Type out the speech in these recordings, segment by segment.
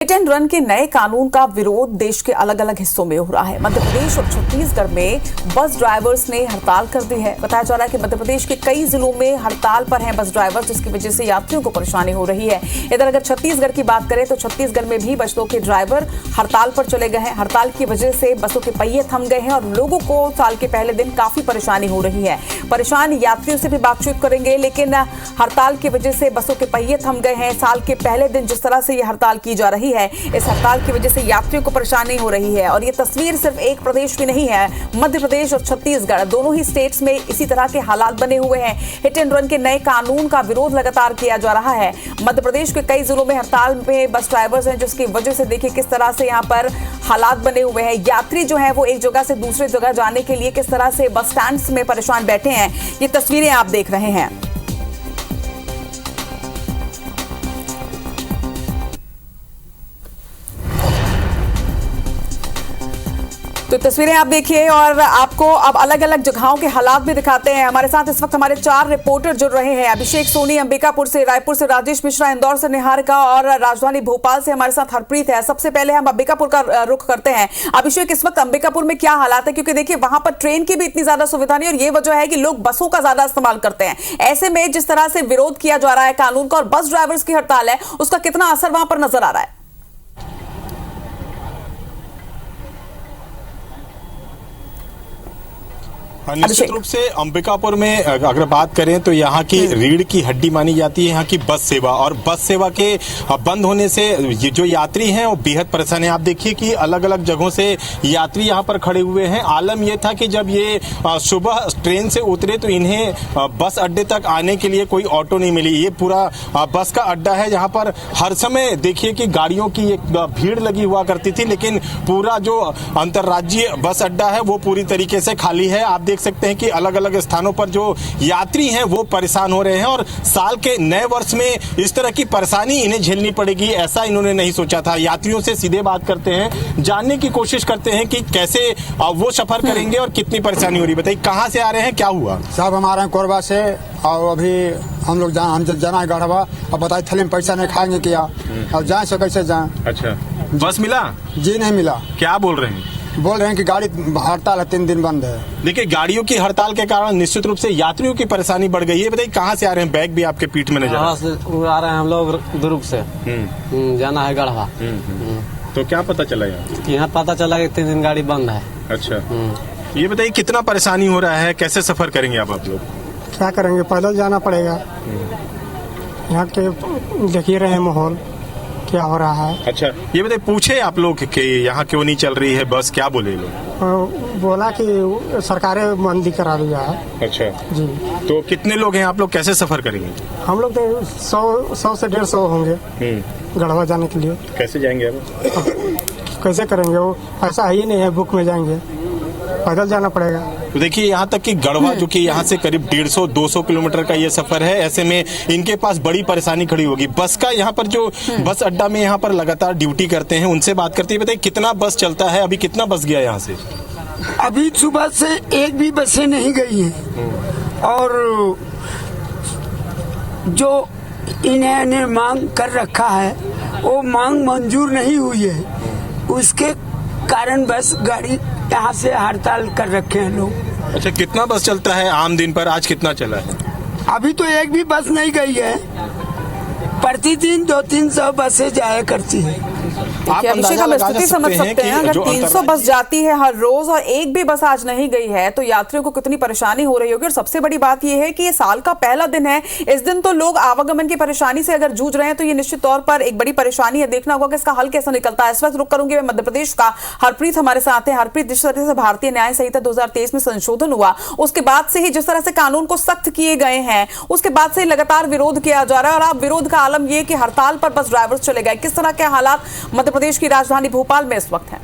Hit and run के नए कानून का विरोध देश के अलग अलग हिस्सों में हो रहा है। मध्य प्रदेश और छत्तीसगढ़ में बस ड्राइवर्स ने हड़ताल कर दी है। बताया जा रहा है कि मध्य प्रदेश के कई जिलों में हड़ताल पर हैं बस ड्राइवर, जिसकी वजह से यात्रियों को परेशानी हो रही है। इधर अगर छत्तीसगढ़ की बात करें तो छत्तीसगढ़ में भी बसों के ड्राइवर हड़ताल पर चले गए हैं। हड़ताल की वजह से बसों के पहिए थम गए हैं और लोगों को साल के पहले दिन काफी परेशानी हो रही है। परेशान यात्रियों से भी बातचीत करेंगे, लेकिन हड़ताल की वजह से बसों के पहिए थम गए हैं। साल के पहले दिन जिस तरह से ये हड़ताल की जा रही है, इस हड़ताल की वजह से यात्रियों को परेशानी हो रही है। और ये तस्वीर सिर्फ एक प्रदेश की नहीं है, मध्य प्रदेश और छत्तीसगढ़ दोनों ही स्टेट्स में इसी तरह के हालात बने हुए हैं। हिट एंड रन के नए कानून का विरोध लगातार किया जा रहा है। मध्य प्रदेश के कई जिलों में हड़ताल में बस ड्राइवर्स हैं, जिसकी वजह से देखिए किस तरह से यहाँ पर हालात बने हुए हैं। यात्री जो है वो एक जगह से दूसरी जगह जाने के लिए किस तरह से बस स्टैंड्स में परेशान बैठे हैं, ये तस्वीरें आप देख रहे हैं। तो तस्वीरें आप देखिए और आपको अब अलग अलग जगहों के हालात भी दिखाते हैं। हमारे साथ इस वक्त हमारे 4 रिपोर्टर जुड़ रहे हैं। अभिषेक सोनी अंबिकापुर से, रायपुर से राजेश मिश्रा, इंदौर से निहारिका और राजधानी भोपाल से हमारे साथ हरप्रीत है। सबसे पहले हम अंबिकापुर का रुख करते हैं। अभिषेक, इस वक्त अंबिकापुर में क्या हालात है? क्योंकि देखिए वहां पर ट्रेन की भी इतनी ज्यादा सुविधा नहीं, और ये वजह है कि लोग बसों का ज्यादा इस्तेमाल करते हैं। ऐसे में जिस तरह से विरोध किया जा रहा है कानून का और बस ड्राइवर्स की हड़ताल है, उसका कितना असर वहां पर नजर आ रहा है? निश्चित रूप से अंबिकापुर में अगर बात करें तो यहाँ की रीढ़ की हड्डी मानी जाती है यहाँ की बस सेवा, और बस सेवा के बंद होने से ये जो यात्री हैं वो बेहद परेशान है। आप देखिए कि अलग अलग जगहों से यात्री यहाँ पर खड़े हुए हैं। आलम यह था कि जब ये सुबह ट्रेन से उतरे तो इन्हें बस अड्डे तक आने के लिए कोई ऑटो नहीं मिली। ये पूरा बस का अड्डा है, यहाँ पर हर समय देखिए कि गाड़ियों की एक भीड़ लगी हुआ करती थी, लेकिन पूरा जो अंतर्राज्यीय बस अड्डा है वो पूरी तरीके से खाली है। आप देख सकते हैं कि अलग अलग स्थानों पर जो यात्री हैं वो परेशान हो रहे हैं, और साल के नए वर्ष में इस तरह की परेशानी इन्हें झेलनी पड़ेगी ऐसा इन्होंने नहीं सोचा था। यात्रियों से सीधे बात करते हैं, जानने की कोशिश करते हैं कि कैसे वो सफर करेंगे और कितनी परेशानी हो रही है। बताइए कहाँ से आ रहे हैं, क्या हुआ? साहब हम आ रहे हैं कोरबा से, और अभी हम लोग जाना है गढ़वा। अब बताइए थैली में पैसा नहीं खाएंगे क्या, अब जाए से कैसे जाए? अच्छा, बस मिला? जी नहीं मिला। क्या बोल रहे हैं? बोल रहे हैं कि गाड़ी हड़ताल है, 3 दिन बंद है। देखिए गाड़ियों की हड़ताल के कारण निश्चित रूप से यात्रियों की परेशानी बढ़ गई है। बताइए कहाँ से आ रहे हैं? बैग भी आपके पीठ में नजर आ रहे हैं हम लोग दुर्ग से। जाना है गढ़वा। तो क्या पता चला यहाँ पता चला कि 3 दिन गाड़ी बंद है। अच्छा, ये बताइए कितना परेशानी हो रहा है, कैसे सफर करेंगे आप लोग? क्या करेंगे, पैदल जाना पड़ेगा। यहाँ के देखिए रहे हैं माहौल क्या हो रहा है। अच्छा, ये बताइए पूछे आप लोग कि यहाँ क्यों नहीं चल रही है बस, क्या बोले लोग? बोला कि सरकारें बंदी करा दिया है। अच्छा जी। तो कितने लोग हैं आप लोग, कैसे सफर करेंगे? हम लोग तो 100 से 150 होंगे गढ़वा जाने के लिए। कैसे जाएंगे आप? कैसे करेंगे, वो पैसा है ही नहीं है, बुक में जाएंगे, पैदल जाना पड़ेगा। तो देखिए यहाँ तक कि गढ़वा जो कि यहाँ से करीब 150-200 किलोमीटर का ये सफर है, ऐसे में इनके पास बड़ी परेशानी खड़ी होगी। बस का यहाँ पर जो बस अड्डा में यहाँ पर लगातार ड्यूटी करते हैं, उनसे बात करते हैं। बताइए कितना बस चलता है, अभी कितना बस गया यहाँ से? अभी सुबह से एक भी बसें नहीं गई हैं, और जो इन्होंने मांग कर रखा है वो मांग मंजूर नहीं हुई है, उसके कारण बस गाड़ी यहाँ से हड़ताल कर रखे हैं लोग। अच्छा, कितना बस चलता है आम दिन पर, आज कितना चला है? अभी तो एक भी बस नहीं गई है, प्रतिदिन 200-300 बसें जाया करती है। अभिषेक, हम स्थिति समझ सकते हैं, अगर 300 बस जाती है हर रोज और एक भी बस आज नहीं गई है तो यात्रियों को कितनी परेशानी हो रही होगी। और सबसे बड़ी बात यह है कि ये साल का पहला दिन है, इस दिन तो लोग आवागमन की परेशानी से अगर जूझ रहे हैं तो ये निश्चित तौर पर एक बड़ी परेशानी है। देखना होगा कि इसका हल कैसे निकलता है। इस वक्त रुक करूंगी मैं मध्य प्रदेश का। हरप्रीत हमारे साथ है। हरप्रीत, जिस तरह से भारतीय न्याय संहिता 2023 में संशोधन हुआ, उसके बाद से ही जिस तरह से कानून को सख्त किए गए हैं, उसके बाद से लगातार विरोध किया जा रहा है, और अब विरोध का आलम यह कि हड़ताल पर बस ड्राइवर्स चले गए। किस तरह के हालात मध्य प्रदेश की राजधानी भोपाल में इस वक्त है?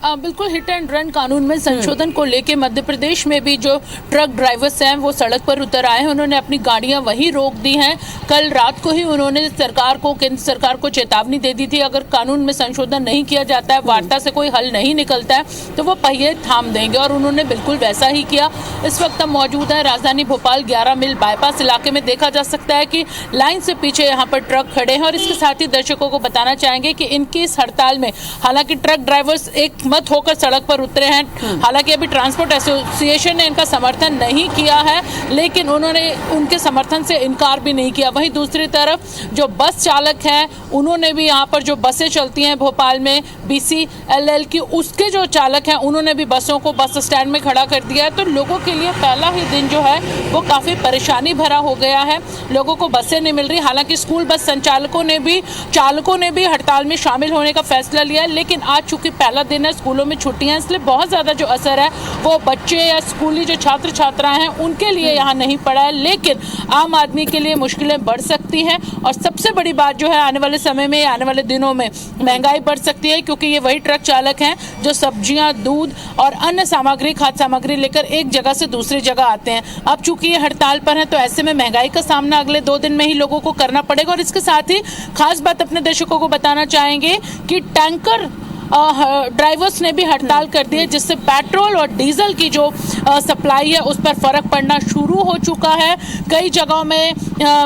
बिल्कुल हिट एंड रन कानून में संशोधन को लेके मध्य प्रदेश में भी जो ट्रक ड्राइवर्स हैं वो सड़क पर उतर आए हैं। उन्होंने अपनी गाड़ियां वहीं रोक दी हैं। कल रात को ही उन्होंने केंद्र सरकार को चेतावनी दे दी थी, अगर कानून में संशोधन नहीं किया जाता है, वार्ता से कोई हल नहीं निकलता है तो वो पहिए थाम देंगे, और उन्होंने बिल्कुल वैसा ही किया। इस वक्त हम मौजूद है राजधानी भोपाल 11 मील बाईपास इलाके में। देखा जा सकता है कि लाइन से पीछे यहाँ पर ट्रक खड़े हैं, और इसके साथ ही दर्शकों को बताना चाहेंगे कि इनकी इस हड़ताल में हालांकि ट्रक ड्राइवर्स एक मत होकर सड़क पर उतरे हैं। हालांकि अभी ट्रांसपोर्ट एसोसिएशन ने इनका समर्थन नहीं किया है, लेकिन उन्होंने उनके समर्थन से इनकार भी नहीं किया। वहीं दूसरी तरफ जो बस चालक हैं उन्होंने भी यहाँ पर जो बसें चलती हैं भोपाल में BCLL की, उसके जो चालक हैं उन्होंने भी बसों को बस स्टैंड में खड़ा कर दिया है। तो लोगों के लिए पहला ही दिन जो है वो काफ़ी परेशानी भरा हो गया है। लोगों को बसें नहीं मिल रही। हालांकि स्कूल बस संचालकों ने भी हड़ताल में शामिल होने का फैसला लिया है, लेकिन आज चूंकि पहला दिन है, स्कूलों में छुट्टियां, इसलिए बहुत ज़्यादा जो असर है वो बच्चे या स्कूली जो छात्र छात्राएं हैं उनके लिए यहाँ नहीं पड़ा है, लेकिन आम आदमी के लिए मुश्किलें बढ़ सकती हैं। और सबसे बड़ी बात जो है, आने वाले समय में, आने वाले दिनों में महंगाई बढ़ सकती है, क्योंकि ये वही ट्रक चालक हैं जो सब्जियां, दूध और अन्य सामग्री, खाद्य सामग्री लेकर एक जगह से दूसरी जगह आते हैं। अब चूंकि ये हड़ताल पर हैं तो ऐसे में महंगाई का सामना अगले 2 दिन में ही लोगों को करना पड़ेगा। और इसके साथ ही खास बात अपने दर्शकों को बताना चाहेंगे कि टैंकर ड्राइवर्स ने भी हड़ताल कर दी है, जिससे पेट्रोल और डीजल की जो सप्लाई है उस पर फर्क पड़ना शुरू हो चुका है। कई जगहों में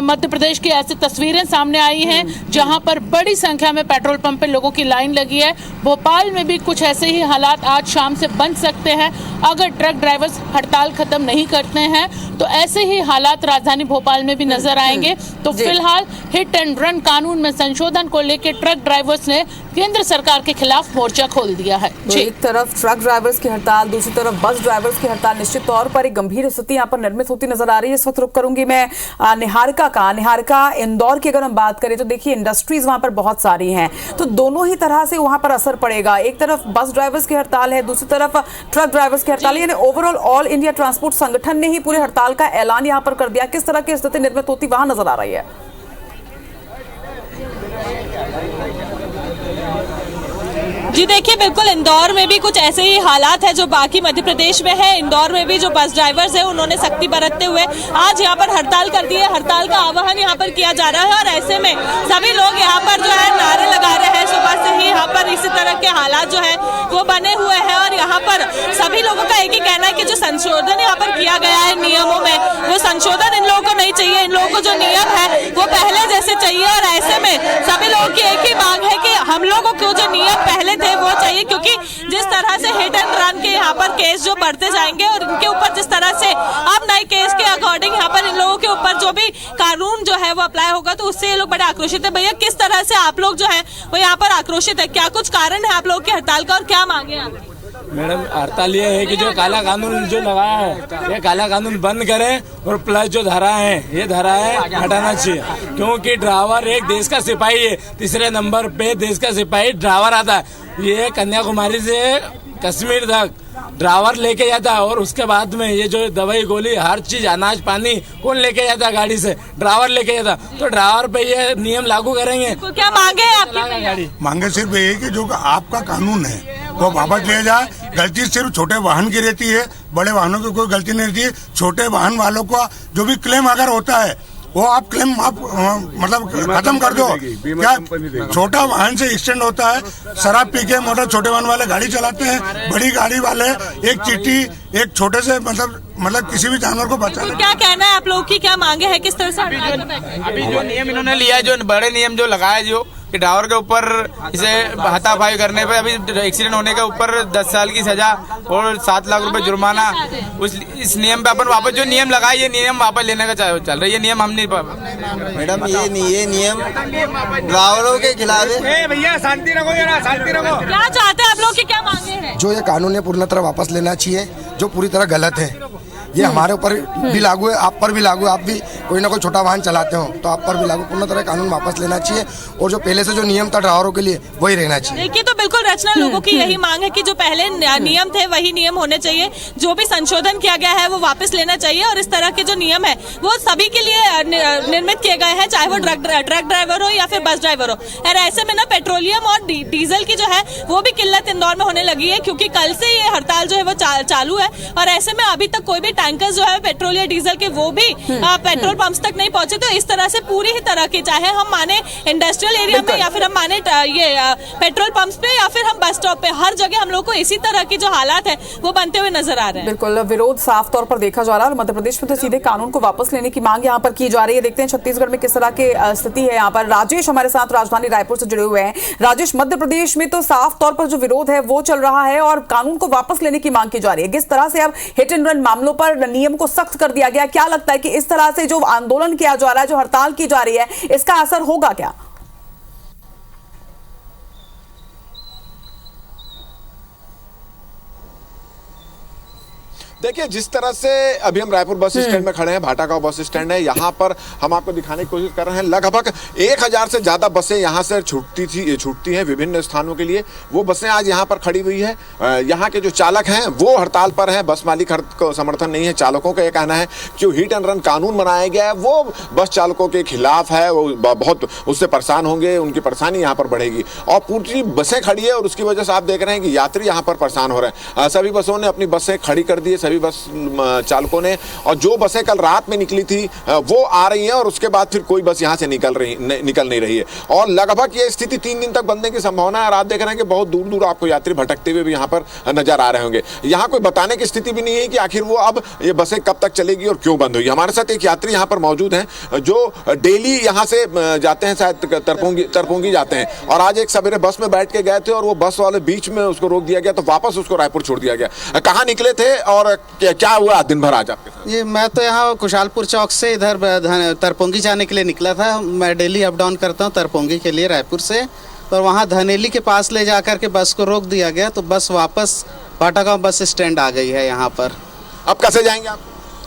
मध्य प्रदेश की ऐसी तस्वीरें सामने आई हैं जहां पर बड़ी संख्या में पेट्रोल पंप पे लोगों की लाइन लगी है। भोपाल में भी कुछ ऐसे ही हालात आज शाम से बन सकते हैं अगर ट्रक ड्राइवर्स हड़ताल खत्म नहीं करते हैं, तो ऐसे ही हालात राजधानी भोपाल में भी नजर आएंगे। तो फिलहाल हिट एंड रन कानून में संशोधन को लेकर ट्रक ड्राइवर्स ने केंद्र सरकार के खिलाफ मोर्चा खोल दिया है। तो एक तरफ ट्रक ड्राइवर्स की हड़ताल, दूसरी तरफ बस ड्राइवर्स की हड़ताल, निश्चित तौर पर एक गंभीर स्थिति यहाँ पर निर्मित होती नजर आ रही है। इस वक्त रुक करूंगी मैं निहारिका इंदौर की अगर हम बात करें तो देखिए इंडस्ट्रीज वहां पर बहुत सारी हैं, तो दोनों ही तरह से वहां पर असर पड़ेगा। एक तरफ बस ड्राइवर्स की हड़ताल है, दूसरी तरफ ट्रक ड्राइवर्स की हड़ताल, यानी ओवरऑल ऑल इंडिया ट्रांसपोर्ट संगठन ने ही पूरी हड़ताल का ऐलान यहाँ पर कर दिया। किस तरह की स्थिति निर्मित होती वहां नजर आ रही है? जी देखिए, बिल्कुल इंदौर में भी कुछ ऐसे ही हालात है जो बाकी मध्य प्रदेश में है। इंदौर में भी जो बस ड्राइवर्स है उन्होंने सख्ती बरतते हुए आज यहाँ पर हड़ताल कर दी है। हड़ताल का आह्वान यहाँ पर किया जा रहा है और ऐसे में सभी लोग यहाँ पर जो है नारे लगा रहे हैं। सुबह से ही यहाँ पर इसी तरह के हालात जो है वो बने हुए हैं और यहाँ पर सभी लोगों का एक ही कहना है कि जो संशोधन यहाँ पर किया गया है नियमों में, वो संशोधन इन लोगों को नहीं चाहिए। इन लोगों को जो नियम है वो पहले जैसे चाहिए और ऐसे में सभी लोगों की एक ही मांग है कि हम लोगों को जो नियम पहले वो चाहिए, क्योंकि जिस तरह से हिट एंड रन के यहाँ पर केस जो बढ़ते जाएंगे और इनके ऊपर जिस तरह से अब नए केस के अकॉर्डिंग यहाँ पर इन लोगों के ऊपर जो भी कानून जो है वो अप्लाई होगा, तो उससे ये लोग बड़े आक्रोशित है। भैया, किस तरह से आप लोग जो है वो यहाँ पर आक्रोशित है? क्या कुछ कारण है आप लोग की हड़ताल का और क्या मांगे आप? मैडम, हड़ताल ये है कि जो काला कानून जो लगाया है ये काला कानून बंद करें और प्लस जो धारा है ये धाराएं हटाना चाहिए, क्योंकि ड्राइवर एक देश का सिपाही है। तीसरे नंबर पे देश का सिपाही ड्राइवर आता है। ये कन्याकुमारी से कश्मीर तक ड्राइवर लेके जाता है और उसके बाद में ये जो दवाई गोली हर चीज अनाज पानी कौन लेके जाता है? गाड़ी से ड्राइवर लेके जाता। तो ड्राइवर पे ये नियम लागू करेंगे। तो क्या मांगे है आपकी? गाड़ी मांगे सिर्फ ये कि जो आपका कानून है वो वापस ले जाए। गलती सिर्फ छोटे वाहन की रहती है, बड़े वाहनों की कोई गलती नहीं रहती है। छोटे वाहन वालों का जो भी क्लेम अगर होता है वो आप क्लेम आप मतलब खत्म कर दो। क्या छोटा वाहन से एक्सटेंड होता है? शराब पी के मतलब छोटे वाहन वाले गाड़ी चलाते हैं, बड़ी गाड़ी वाले एक चिट्ठी एक छोटे से मतलब किसी भी जानवर को बचाने। क्या कहना है आप लोगों की, क्या मांगे है, किस तरह से? अभी जो नियम इन्होंने लिया, जो बड़े नियम जो लगाया, जो कि ड्राइवर के ऊपर इसे हाथापाई करने पे अभी एक्सीडेंट होने के ऊपर 10 साल की सजा और 7 लाख रुपए जुर्माना, इस नियम पे अपन वापस जो नियम लगाए ये नियम वापस लेने का चल रहा है। ये नियम हम नहीं मैडम, ये नियम ड्राइवरों के खिलाफ है। भैया शांति रखो यार, शांति रखो। क्या चाहते हैं आप लोग की, क्या मांगे हैं? जो ये कानून है पूर्ण तरह वापस लेना चाहिए, जो पूरी तरह गलत है। ये हमारे ऊपर भी लागू है, आप पर भी लागू है। आप भी कोई ना कोई छोटा वाहन चलाते हो तो आप पर भी लागू। पूर्ण तरह कानून वापस लेना चाहिए और जो पहले से जो नियम था ड्राइवरों के लिए वही रहना चाहिए। देखिए तो बिल्कुल रचना लोगों की यही मांग है कि जो पहले नियम थे वही नियम होने चाहिए। जो भी संशोधन किया गया है वो वापस लेना चाहिए और इस तरह के जो नियम है वो सभी के लिए निर्मित किए गए हैं, चाहे वो ट्रक ड्राइवर हो या फिर बस ड्राइवर हो। और ऐसे में ना पेट्रोलियम और डीजल की जो है वो भी किल्लत इंदौर में होने लगी है, क्योंकि कल से ये हड़ताल जो है वो चालू है। और ऐसे में अभी तक कोई भी टैंकर्स जो है पेट्रोल या डीजल के वो भी पेट्रोल पंप्स तक नहीं पहुंचे। तो इस तरह से पूरी ही तरह की, चाहे हम माने इंडस्ट्रियल एरिया में या फिर हम माने ये पेट्रोल पंप्स पे या फिर हम बस स्टॉप पे, हर जगह हम लोग को इसी तरह की जो हालात है वो बनते हुए नजर आ रहे हैं। बिल्कुल विरोध साफ तौर पर देखा जा रहा है और मध्य प्रदेश में तो सीधे कानून को वापस लेने की मांग यहाँ पर की जा रही है। देखते हैं छत्तीसगढ़ में किस तरह की स्थिति है। यहाँ पर राजेश हमारे साथ राजधानी रायपुर से जुड़े हुए हैं। राजेश, मध्य प्रदेश में तो साफ तौर पर जो विरोध है वो चल रहा है और कानून को वापस लेने की मांग की जा रही है। किस तरह से अब हिट एंड रन मामलों पर नियम को सख्त कर दिया गया, क्या लगता है कि इस तरह से जो आंदोलन किया जा रहा है, जो हड़ताल की जा रही है, इसका असर होगा क्या? देखिए, जिस तरह से अभी हम रायपुर बस स्टैंड में खड़े हैं, भाटागांव बस स्टैंड है, यहाँ पर हम आपको दिखाने की कोशिश कर रहे हैं। लगभग 1000 से ज्यादा बसें यहाँ से छूटती हैं विभिन्न स्थानों के लिए। वो बसें आज यहाँ पर खड़ी हुई है। यहाँ के जो चालक हैं वो हड़ताल पर हैं, बस मालिक को समर्थन नहीं है। चालकों का यह कहना है कि हिट एंड रन कानून बनाया गया है वो बस चालकों के खिलाफ है, वो बहुत उससे परेशान होंगे, उनकी परेशानी यहाँ पर बढ़ेगी। और पूरी बसें खड़ी है और उसकी वजह से आप देख रहे हैं कि यात्री यहाँ पर परेशान हो रहे हैं। सभी बसों ने अपनी बसें खड़ी कर दी, सभी बस चालकों ने। और जो बसें कल रात में निकली थी वो आ रही हैं और उसके बाद फिर कोई बस यहाँ से निकल नहीं रही है। और लगभग ये स्थिति 3 दिन तक बनने की संभावना है। और आप देख रहे हैं कि बहुत दूर दूर आपको यात्री भटकते हुए भी यहाँ पर नजर आ रहे होंगे। यहाँ कोई बताने की स्थिति भी नहीं है कि आखिर वो अब ये बसें कब तक चलेगी और क्यों बंद हुई। हमारे साथ एक यात्री यहाँ पर मौजूद हैं जो डेली यहाँ से जाते हैं, शायद तरपोंगी जाते हैं। और आज एक सवेरे बस में बैठ के गए थे और वो बस वाले बीच में उसको रोक दिया गया तो वापस उसको रायपुर छोड़ दिया गया। कहाँ निकले थे और क्या हुआ दिन भर आज आपके साथ? ये मैं तो यहाँ कुशालपुर चौक से इधर तरपोंगी जाने के लिए निकला था। मैं डेली अप डाउन करता हूँ तरपोंगी के लिए रायपुर से। और वहाँ धनेली के पास ले जाकर के बस को रोक दिया गया तो बस वापस भाटागांव बस स्टैंड आ गई है यहाँ पर। अब कैसे जाएंगे आप?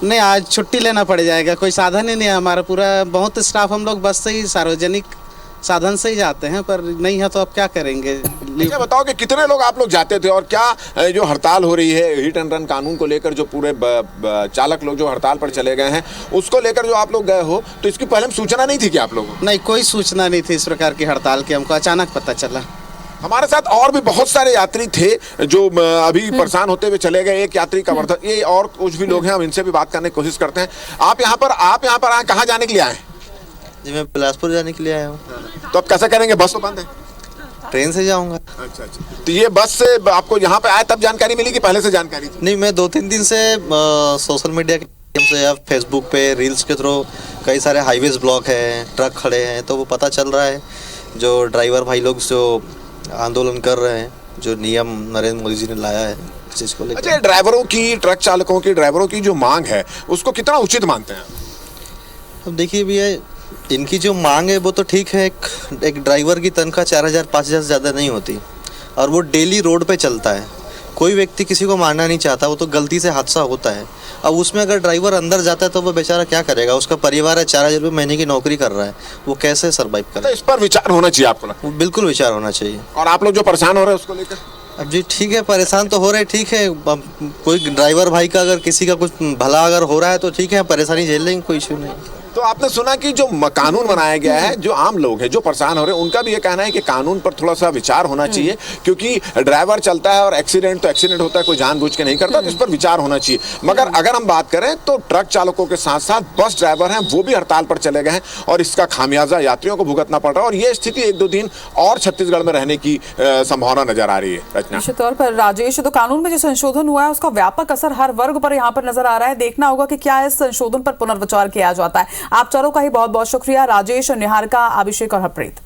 नहीं, आज छुट्टी लेना पड़ जाएगा, कोई साधन ही नहीं है हमारा। पूरा बहुत स्टाफ हम लोग बस से ही, सार्वजनिक साधन से ही जाते हैं, पर नहीं है तो अब क्या करेंगे। क्या बताओ कि कितने लोग आप लोग जाते थे और क्या जो हड़ताल हो रही है हिट एंड रन कानून को लेकर, जो पूरे चालक लोग जो हड़ताल पर चले गए हैं उसको लेकर जो आप लोग गए हो, तो इसकी पहले सूचना नहीं थी क्या आप लोगों को? नहीं, कोई सूचना नहीं थी इस प्रकार की हड़ताल की, हमको अचानक पता चला। हमारे साथ और भी बहुत सारे यात्री थे जो अभी परेशान होते हुए चले गए। एक यात्री का वर्धन, ये और कुछ भी लोग हैं, हम इनसे भी बात करने की कोशिश करते हैं। आप यहाँ पर आए, कहाँ जाने के लिए आए? जी, मैं बिलासपुर जाने के लिए आया हूँ। तो अब कैसे करेंगे, बस तो बंद है? ट्रेन से जाऊंगा। अच्छा। तो ये बस से आपको यहाँ पे आए तब जानकारी मिली कि पहले से जानकारी थी? नहीं, मैं 2-3 दिन से सोशल मीडिया के माध्यम से या फेसबुक पे रील्स के थ्रू कई सारे हाईवेज ब्लॉक है, ट्रक खड़े हैं, तो वो पता चल रहा है जो ड्राइवर भाई लोग जो आंदोलन कर रहे हैं, जो नियम नरेंद्र मोदी जी ने लाया है इस चीज को लेकर। अच्छा, ड्राइवरों की, ट्रक चालकों की, ड्राइवरों की जो मांग है उसको कितना उचित मानते हैं? अब देखिए भैया, इनकी जो मांग है वो तो ठीक है। एक ड्राइवर की तनख्वाह 4000-5000 से ज़्यादा नहीं होती और वो डेली रोड पे चलता है। कोई व्यक्ति किसी को मारना नहीं चाहता, वो तो गलती से हादसा होता है। अब उसमें अगर ड्राइवर अंदर जाता है तो वो बेचारा क्या करेगा? उसका परिवार है, 4000 रुपये महीने की नौकरी कर रहा है, वो कैसे सर्वाइव करेगा? तो इस पर विचार होना चाहिए आपको? बिल्कुल विचार होना चाहिए। और आप लोग जो परेशान हो रहे हैं उसको लेकर? अब जी ठीक है, परेशान तो हो रहे, ठीक है। अब कोई ड्राइवर भाई का अगर किसी का कुछ भला अगर हो रहा है तो ठीक है, परेशानी झेल लेंगे, कोई इशू नहीं। तो आपने सुना कि जो कानून बनाया गया है, जो आम लोग हैं जो परेशान हो रहे हैं, उनका भी ये कहना है कि कानून पर थोड़ा सा विचार होना चाहिए, क्योंकि ड्राइवर चलता है और एक्सीडेंट तो एक्सीडेंट होता है, कोई जानबूझ के नहीं करता, तो इस पर विचार होना चाहिए। मगर अगर हम बात करें तो ट्रक चालकों के साथ साथ बस ड्राइवर हैं वो भी हड़ताल पर चले गए हैं और इसका खामियाजा यात्रियों को भुगतना पड़ रहा है। और ये स्थिति 1-2 दिन और छत्तीसगढ़ में रहने की संभावना नजर आ रही है। रचना, निश्चित तौर पर राजेश, तो कानून में जो संशोधन हुआ है उसका व्यापक असर हर वर्ग पर यहाँ पर नजर आ रहा है। देखना होगा कि क्या इस संशोधन पर पुनर्विचार किया जाता है। आप चारों का ही बहुत बहुत शुक्रिया, राजेश, निहारिका, अभिषेक और हरप्रीत।